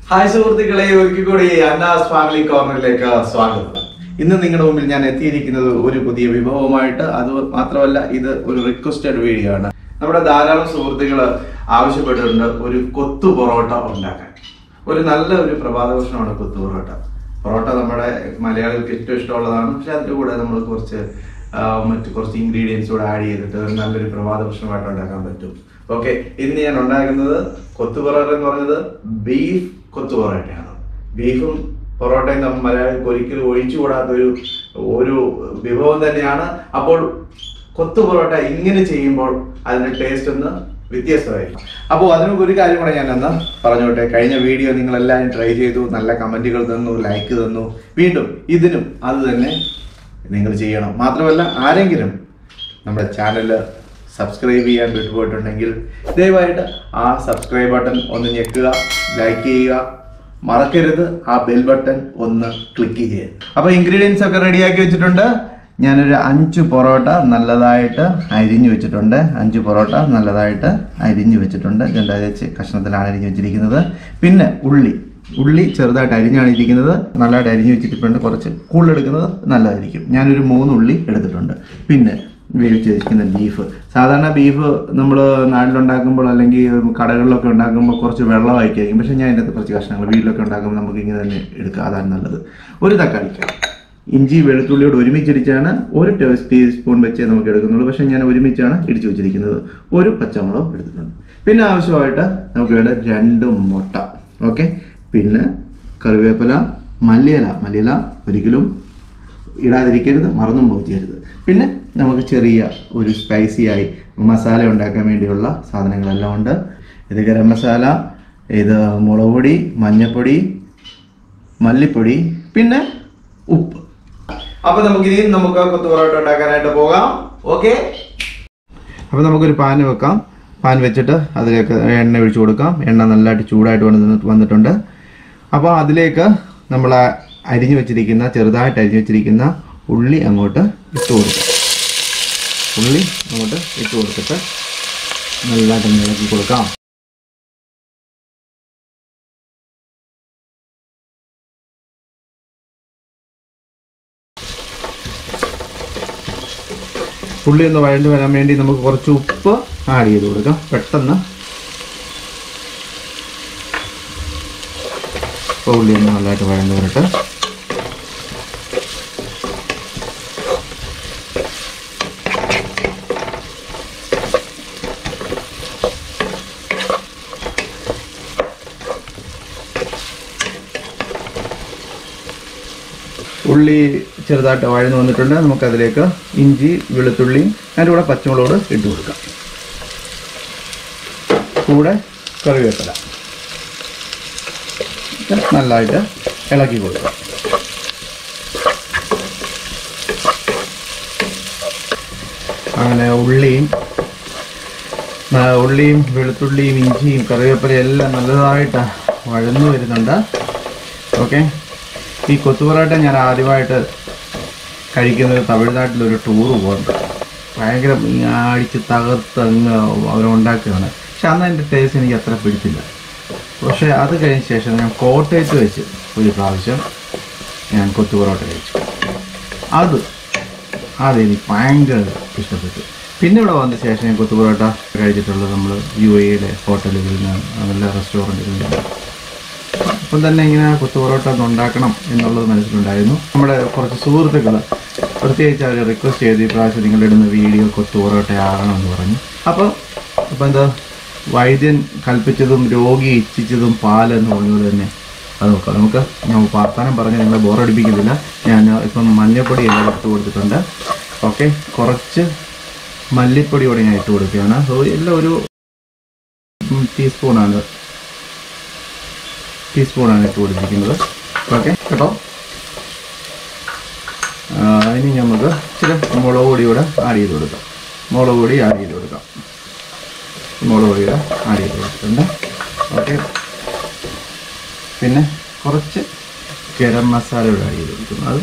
Hi സുഹൃത്തുക്കളെ, ഒരിക്കൽ കൂടി അന്നാസ് ഫാമിലി കോർണറിലേക്ക് സ്വാഗതം. ഇന്ന് നിങ്ങളുടെ മുമ്പിൽ ഞാൻ എത്തിയിരിക്കുന്നത് ഒരു പുതിയ വിഭവമായിട്ട്. അത് മാത്രമല്ല, ഇത് ഒരു റിക്വസ്റ്റഡ് വീഡിയോ ആണ്. നമ്മുടെ ധാരാളം സുഹൃത്തുക്കൾ ആവശ്യപ്പെട്ടിട്ടുണ്ട് ഒരു കൊത്തു പൊറോട്ട ഉണ്ടാക്കാൻ. ഒരു നല്ല ഒരു പ്രഭാത ഭക്ഷണമാണ് കൊത്തു പൊറോട്ട. പൊറോട്ട നമ്മുടെ മലയാളികൾക്ക് ഏറ്റവും ഇഷ്ടമുള്ളതാണ്. പക്ഷെ അതിൻ്റെ കൂടെ നമ്മൾ കുറച്ച് ഇൻഗ്രീഡിയൻസ് കൂടെ ആഡ് ചെയ്തിട്ട് നല്ലൊരു പ്രഭാത ഭക്ഷണമായിട്ട് ഉണ്ടാക്കാൻ പറ്റും. ഓക്കെ, ഇന്ന് ഞാൻ ഉണ്ടാക്കുന്നത് കൊത്തു പൊറോട്ട എന്ന് പറഞ്ഞത് ബീഫ് കൊത്തു പൊറോട്ടയാണ്. ബീഫും പൊറോട്ടയും നമ്മൾ മലയാളികൾക്ക് ഒരിക്കലും ഒഴിച്ചുകൂടാത്ത ഒരു വിഭവം തന്നെയാണ്. അപ്പോൾ കൊത്തു പൊറോട്ട ഇങ്ങനെ ചെയ്യുമ്പോൾ അതിന്റെ ടേസ്റ്റ് ഒന്ന് വ്യത്യസ്തമായിരിക്കും. അപ്പോൾ അതിനൊക്കെ ഒരു കാര്യം കൂടെ ഞാൻ ഒന്ന് പറഞ്ഞോട്ടെ. കഴിഞ്ഞ വീഡിയോ നിങ്ങളെല്ലാവരും ട്രൈ ചെയ്തു, നല്ല കമന്റുകൾ തന്നു, ലൈക്ക് തന്നു. വീണ്ടും ഇതിനും അത് തന്നെ നിങ്ങൾ ചെയ്യണം. മാത്രമല്ല, ആരെങ്കിലും നമ്മുടെ ചാനൽ സബ്സ്ക്രൈബ് ചെയ്യാൻ വിട്ടുപോയിട്ടുണ്ടെങ്കിൽ ദയവായിട്ട് ആ സബ്സ്ക്രൈബ് ബട്ടൺ ഒന്ന് ഞെക്കുക, ലൈക്ക് ചെയ്യുക, മറക്കരുത് ആ ബെൽ ബട്ടൺ ഒന്ന് ക്ലിക്ക് ചെയ്യുക. അപ്പോൾ ഇൻഗ്രീഡിയൻസ് ഒക്കെ റെഡിയാക്കി വെച്ചിട്ടുണ്ട്. ഞാനൊരു 5 പൊറോട്ട നല്ലതായിട്ട് അരിഞ്ഞു വെച്ചിട്ടുണ്ട്. 5 പൊറോട്ട നല്ലതായിട്ട് അരിഞ്ഞു വെച്ചിട്ടുണ്ട്. 2 കഷ്ണത്തിലാണ് അരിഞ്ഞു വെച്ചിരിക്കുന്നത്. പിന്നെ ഉള്ളി ചെറുതായിട്ട് അരിഞ്ഞാണ് ഇരിക്കുന്നത്. നല്ലതായിട്ട് അരിഞ്ഞു വെച്ചിട്ടുണ്ട്. കുറച്ച് കൂടുതലെടുക്കുന്നത് നല്ലതായിരിക്കും. ഞാനൊരു 3 ഉള്ളി എടുത്തിട്ടുണ്ട്. പിന്നെ വേവിച്ച് വെച്ചിരിക്കുന്ന ബീഫ്. സാധാരണ ബീഫ് നമ്മൾ നാട്ടിലുണ്ടാക്കുമ്പോൾ അല്ലെങ്കിൽ കടകളിലൊക്കെ ഉണ്ടാക്കുമ്പോൾ കുറച്ച് വെള്ളമായിരിക്കും. പക്ഷേ ഞാൻ ഇതിനകത്ത് കുറച്ച് കഷ്ണങ്ങൾ വീട്ടിലൊക്കെ ഉണ്ടാക്കുമ്പോൾ നമുക്ക് ഇങ്ങനെ തന്നെ എടുക്കുക, അതാണ് നല്ലത്. ഒരു തക്കാളിക്ക, ഇഞ്ചി വെളുത്തുള്ളിയോട് ഒരുമിച്ചിടിച്ചാണ് 1 ടീസ്പൂൺ വെച്ചേ നമുക്ക് എടുക്കുന്നുള്ളൂ. പക്ഷേ ഞാൻ ഒരുമിച്ചാണ് ഇടിച്ചു വെച്ചിരിക്കുന്നത്. ഒരു പച്ചമുളക് എടുത്തിട്ടുണ്ട്. പിന്നെ ആവശ്യമായിട്ട് നമുക്ക് വേണ്ട 2 മുട്ട. ഓക്കെ, പിന്നെ കറിവേപ്പില, മല്ലിയില ഒരിക്കലും ഇടാതിരിക്കരുത്, മറന്നും പോകരുത്. പിന്നെ നമുക്ക് ചെറിയ ഒരു സ്പൈസിയായി മസാല ഉണ്ടാക്കാൻ വേണ്ടിയുള്ള സാധനങ്ങളെല്ലാം ഉണ്ട്. ഇത് ഗരം മസാല, ഇത് മുളക് പൊടി, മഞ്ഞൾപ്പൊടി, മല്ലിപ്പൊടി, പിന്നെ ഉപ്പ്. അപ്പോൾ നമുക്ക് കൊത്തു പൊറോട്ട ഉണ്ടാക്കാനായിട്ട് പോകാം. ഓക്കെ, അപ്പോൾ നമുക്കൊരു പാൻ വെക്കാം. പാൻ വെച്ചിട്ട് അതിലേക്ക് എണ്ണ ഒഴിച്ചു കൊടുക്കാം. എണ്ണ നല്ലതായിട്ട് ചൂടായിട്ട് വന്നിട്ടുണ്ട്. അപ്പോൾ അതിലേക്ക് നമ്മൾ ചെറുതായിട്ട് അരിഞ്ഞു വെച്ചിരിക്കുന്ന ഉള്ളി അങ്ങോട്ട് ഇട്ട് കൊടുക്കാം. കൊടുത്തിട്ട് നല്ലതായിട്ട് ഇളക്കി കൊടുക്കാം. ഉള്ളി ഒന്ന് വഴണ്ട് വരാൻ വേണ്ടി നമുക്ക് കുറച്ച് ഉപ്പ് ആഡ് ചെയ്ത് കൊടുക്കാം. പെട്ടെന്ന് ഉള്ളി ഒന്ന് നല്ലതായിട്ട് വഴണ്ട് വരട്ടെ. ഉള്ളി ചെറുതായിട്ട് വഴന്ന് വന്നിട്ടുണ്ട്. നമുക്കതിലേക്ക് ഇഞ്ചി വെളുത്തുള്ളിയും അതിൻ്റെ കൂടെ പച്ചമുളക് ഇട്ട് കൊടുക്കാം. കൂടെ കറിവേപ്പില നല്ലതായിട്ട് ഇളക്കി കൊടുക്കാം. അങ്ങനെ ഉള്ളിയും വെളുത്തുള്ളിയും ഇഞ്ചിയും കറിവേപ്പിലയും എല്ലാം നല്ലതായിട്ട് വഴന്നു വരുന്നുണ്ട്. ഓക്കെ, ഈ കൊത്തു പൊറോട്ട ഞാൻ ആദ്യമായിട്ട് കഴിക്കുന്നത് തമിഴ്നാട്ടിലൊരു ടൂറ് പോകുന്നുണ്ട്. ഭയങ്കര അടിച്ച് തകർത്ത് അങ്ങ് അവരുണ്ടാക്കുകയാണ്. പക്ഷെ അന്ന് അതിൻ്റെ ടേസ്റ്റ് എനിക്ക് അത്ര പിടിച്ചില്ല. പക്ഷേ അത് കഴിഞ്ഞ ശേഷം ഞാൻ കോട്ടയത്ത് വെച്ച് ഒരു പ്രാവശ്യം ഞാൻ കൊത്തു പൊറോട്ട കഴിച്ചു. അതെനിക്ക് ഭയങ്കര ഇഷ്ടപ്പെട്ടു. പിന്നെ ഇവിടെ വന്ന ശേഷം ഞാൻ കൊത്തു പൊറോട്ട കഴിച്ചിട്ടുള്ളത് നമ്മൾ UAE ഹോട്ടലുകളിൽ നല്ല റെസ്റ്റോറൻറ്റുകളിലാണ്. അപ്പം തന്നെ ഇങ്ങനെ കൊത്തു പൊറോട്ട ഉണ്ടാക്കണം എന്നുള്ളത് മനസ്സിലുണ്ടായിരുന്നു. നമ്മുടെ കുറച്ച് സുഹൃത്തുക്കൾ പ്രത്യേകിച്ച് അവർ റിക്വസ്റ്റ് ചെയ്ത് ഈ പ്രാവശ്യം നിങ്ങളിടുന്ന വീഡിയോ കൊത്തു പൊറോട്ട ആകണമെന്ന് പറഞ്ഞു. അപ്പോൾ എന്താ, വൈദ്യൻ കൽപ്പിച്ചതും രോഗി ഇച്ഛിച്ചതും പാലെന്ന് പറഞ്ഞത് തന്നെ അത് നോക്കാം. ഞാൻ വർത്താനം പറഞ്ഞ് നിങ്ങളെ ബോറടിപ്പിക്കുന്നില്ല. ഞാൻ ഇപ്പം മഞ്ഞൾപ്പൊടി എല്ലാം ഇട്ട് കൊടുത്തിട്ടുണ്ട്. ഓക്കെ, കുറച്ച് മല്ലിപ്പൊടിയോടെ ഞാൻ ഇട്ട് കൊടുക്കുകയാണ്. എല്ലാം ഒരു ടീസ്പൂണാണ് ഇട്ട് കൊടുത്തിരിക്കുന്നത്. ഓക്കെ കേട്ടോ. ഇനി നമുക്ക് ഇച്ചിരി മുളക് പൊടിയോടെ ആഡ് ചെയ്ത് കൊടുക്കാം. മുളക് പൊടി ആഡ് ചെയ്ത് കൊടുത്തിട്ടുണ്ട്. ഓക്കെ, പിന്നെ കുറച്ച് ഗരം മസാല ഇവിടെ ആഡ് ചെയ്ത് കൊടുക്കുന്നു. അത്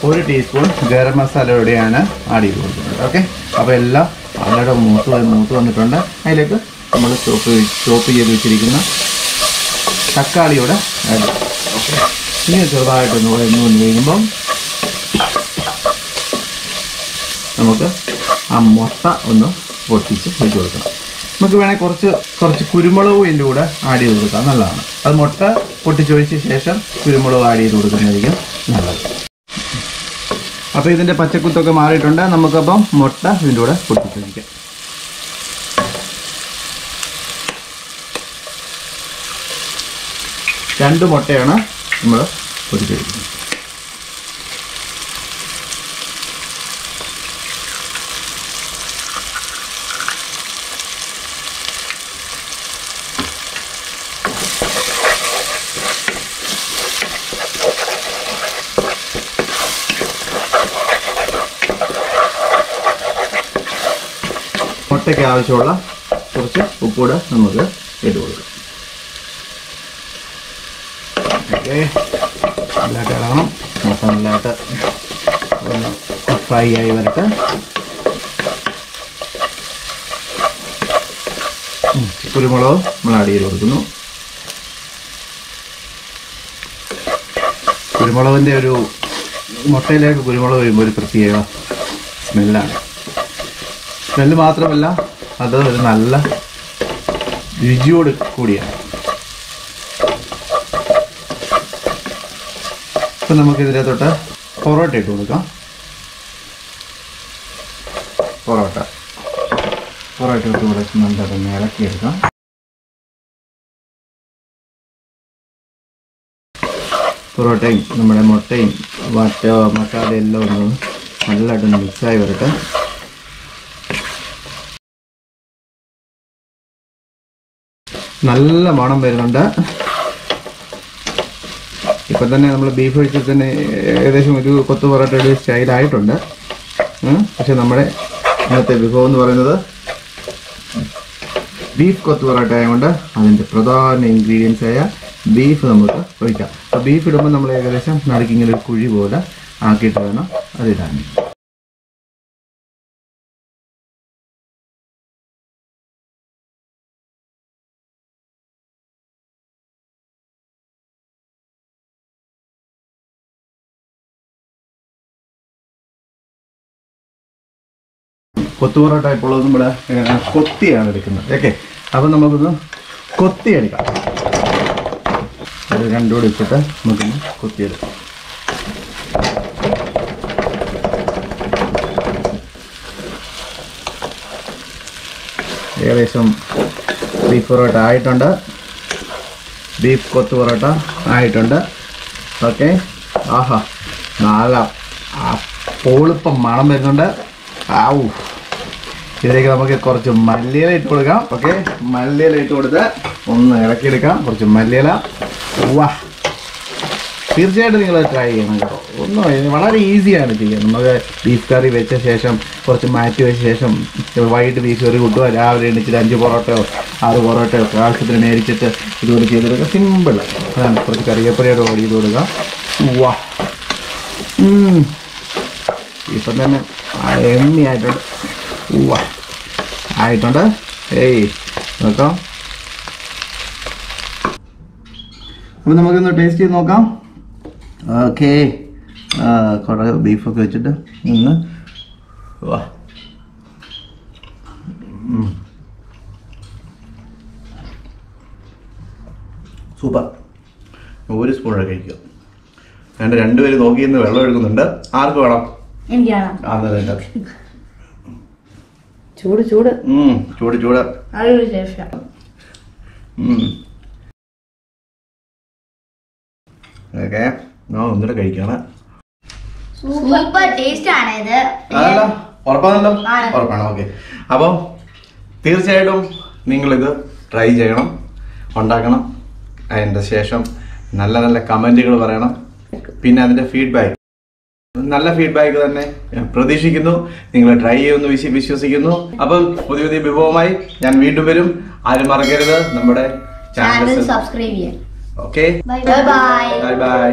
ഒരു ടീസ്പൂൺ ഗരം മസാല ഇവിടെയാണ് ആഡ് ചെയ്ത് കൊടുക്കുന്നത്. ഓക്കെ, അപ്പോൾ എല്ലാം വളരെ മൂത്ത് വന്നിട്ടുണ്ട്. അതിലേക്ക് നമ്മൾ ചോപ്പ് ചെയ്ത് വെച്ചിരിക്കുന്ന തക്കാളിയോടെ ആഡ് ചെയ്യാം. ഓക്കെ, ഇങ്ങനെ ചെറുതായിട്ടൊന്ന് വന്ന് കഴിയുമ്പം നമുക്ക് ആ മുട്ട ഒന്ന് പൊട്ടിച്ച് വെച്ച് കൊടുക്കണം. നമുക്ക് വേണമെങ്കിൽ കുറച്ച് കുരുമുളകും ഇതിൻ്റെ കൂടെ ആഡ് ചെയ്ത് കൊടുക്കാം, നല്ലതാണ്. അത് മുട്ട പൊട്ടിച്ചൊഴിച്ച ശേഷം കുരുമുളക് ആഡ് ചെയ്ത് കൊടുക്കുന്നതായിരിക്കും നല്ലത്. അപ്പോൾ ഇതിൻ്റെ പച്ചക്കുത്തൊക്കെ മാറിയിട്ടുണ്ട്. നമുക്കപ്പം മുട്ട ഇതിൻ്റെ കൂടെ പൊട്ടിച്ചൊഴിക്കാം. രണ്ട് മുട്ടയാണ് നമ്മൾ പൊട്ടിച്ചൊഴിക്കുന്നത്. മുട്ടയ്ക്ക് ആവശ്യമുള്ള കുറച്ച് ഉപ്പൂടെ നമുക്ക് ഇട്ട് കൊടുക്കാം. ഓക്കെ, നല്ലതായിട്ട് ഇളകണം. മുട്ട നല്ലതായിട്ട് ഒന്ന് ഫ്രൈ ആയി വരട്ടെ. കുരുമുളക് നമ്മൾ ആഡ് ചെയ്ത് കൊടുക്കുന്നു. കുരുമുളകിൻ്റെ ഒരു മുട്ടയിലേക്ക് കുരുമുളക് വരുമ്പോൾ ഒരു പ്രത്യേക സ്മെല്ലാണ്. സ്മെല്ല് മാത്രമല്ല, അത് ഒരു നല്ല രുചിയോട് കൂടിയാണ്. ഇപ്പം നമുക്കിതിനെ തൊട്ട് പൊറോട്ട ഇട്ട് കൊടുക്കാം. പൊറോട്ട ഇട്ട് കൊടുത്ത് നല്ലതൊന്ന് ഇളക്കിയെടുക്കാം. പൊറോട്ടയും നമ്മുടെ മുട്ടയും മസാല എല്ലാം ഒന്ന് നല്ലതായിട്ടൊന്ന് മിക്സായി വരട്ടെ. നല്ല മണം വരുന്നുണ്ട്. ഇപ്പം തന്നെ നമ്മൾ ബീഫ് കഴിച്ചിട്ട് തന്നെ ഏകദേശം ഒരു കൊത്തു പൊറോട്ടയുടെ സ്റ്റൈലായിട്ടുണ്ട്. പക്ഷെ നമ്മുടെ ഇന്നത്തെ വിഭവം എന്ന് പറയുന്നത് ബീഫ് കൊത്തു പൊറോട്ട ആയതുകൊണ്ട് അതിൻ്റെ പ്രധാന ഇൻഗ്രീഡിയൻസ് ആയ ബീഫ് നമുക്ക് ഒഴിക്കാം. അപ്പോൾ ബീഫ് ഇടുമ്പോൾ നമ്മൾ ഏകദേശം നടുക്കിങ്ങനെ ഒരു കുഴി പോലെ ആക്കിയിട്ട് വേണം അതിടാൻ. കൊത്തു പൊറോട്ട ഇപ്പോൾ നമ്മുടെ കൊത്തിയാണ് എടുക്കുന്നത്. ഓക്കെ, അപ്പം നമുക്കൊന്ന് കൊത്തി എടുക്കാം. അത് രണ്ടും കൂടി ഇട്ടിട്ട് നമുക്കൊന്ന് കൊത്തിയെടുക്കാം. ഏകദേശം ബീഫ് പൊറോട്ട ആയിട്ടുണ്ട്. ബീഫ് കൊത്തു പൊറോട്ട ആയിട്ടുണ്ട്. ഓക്കെ, ആഹാ, നല്ല പോളിപ്പം മണം വരുന്നുണ്ട്. ആവൂ, ഇതിലേക്ക് നമുക്ക് കുറച്ച് മല്ലിയില ഇട്ട് കൊടുക്കാം. ഓക്കെ, മല്ലിയില ഇട്ട് കൊടുത്ത് ഒന്ന് ഇളക്കിയെടുക്കാം. കുറച്ച് മല്ലിയില. വാ, തീർച്ചയായിട്ടും നിങ്ങൾ ട്രൈ ചെയ്യണം കേട്ടോ. ഒന്നും വളരെ ഈസിയാണ് ചെയ്യാൻ. നമുക്ക് ബീഫ് കറി വെച്ച ശേഷം കുറച്ച് മാറ്റി വെച്ച ശേഷം വൈകിട്ട് ബീഫ് കറി കൂട്ടുക, രാവിലെ എണീച്ചിട്ട് 5 പൊറോട്ടയോ 6 പൊറോട്ടയോ ആവശ്യത്തിന് മേടിച്ചിട്ട് ഇതുപോലെ ചെയ്തെടുക്കുക. സിമ്പിൾ. അതാണ്. കുറച്ച് കറിവേപ്പിലയോട് ഓടി ചെയ്ത് കൊടുക്കുക. വാ, ഇപ്പം തന്നെ എണ്ണയായിട്ടുണ്ട്. വാ, ആയിട്ടുണ്ട്. ഏയ് നോക്കാം. അപ്പം നമുക്കൊന്ന് ടേസ്റ്റ് ചെയ്ത് നോക്കാം. ഓക്കെ, കുറേ ബീഫൊക്കെ വെച്ചിട്ട് ഒന്ന് വാ. സൂപ്പർ. ഒരു സ്പൂണൊക്കെ കഴിക്കുക. രണ്ടുപേരും നോക്കിയിരുന്ന് വെള്ളം എടുക്കുന്നുണ്ട്. ആർക്ക് വേണം? ചൂട് ചൂട് ചൂട് ചൂട്. ഓക്കെ, ഒന്നുകൂടെ കഴിക്കാണ്. സൂപ്പർ ടേസ്റ്റ് ആണ് ഇത്. അതല്ല, ഉറപ്പാണല്ലോ? ഉറപ്പാണ്. ഓക്കെ, അപ്പം തീർച്ചയായിട്ടും നിങ്ങളിത് ട്രൈ ചെയ്യണം, ഉണ്ടാക്കണം. അതിൻ്റെ ശേഷം നല്ല നല്ല കമൻറ്റുകൾ പറയണം. പിന്നെ അതിൻ്റെ ഫീഡ്ബാക്ക്, നല്ല ഫീഡ്ബാക്ക് തന്നെ പ്രതീക്ഷിക്കുന്നു. നിങ്ങൾ ട്രൈ ചെയ്യുമെന്ന് വിശ്വസിക്കുന്നു. അപ്പം പുതിയ പുതിയ വിഭവമായി ഞാൻ വീണ്ടും വരും. ആരും മറക്കരുത് നമ്മുടെ ചാനൽ സബ്സ്ക്രൈബ് ചെയ്യാൻ. Okay, bye bye.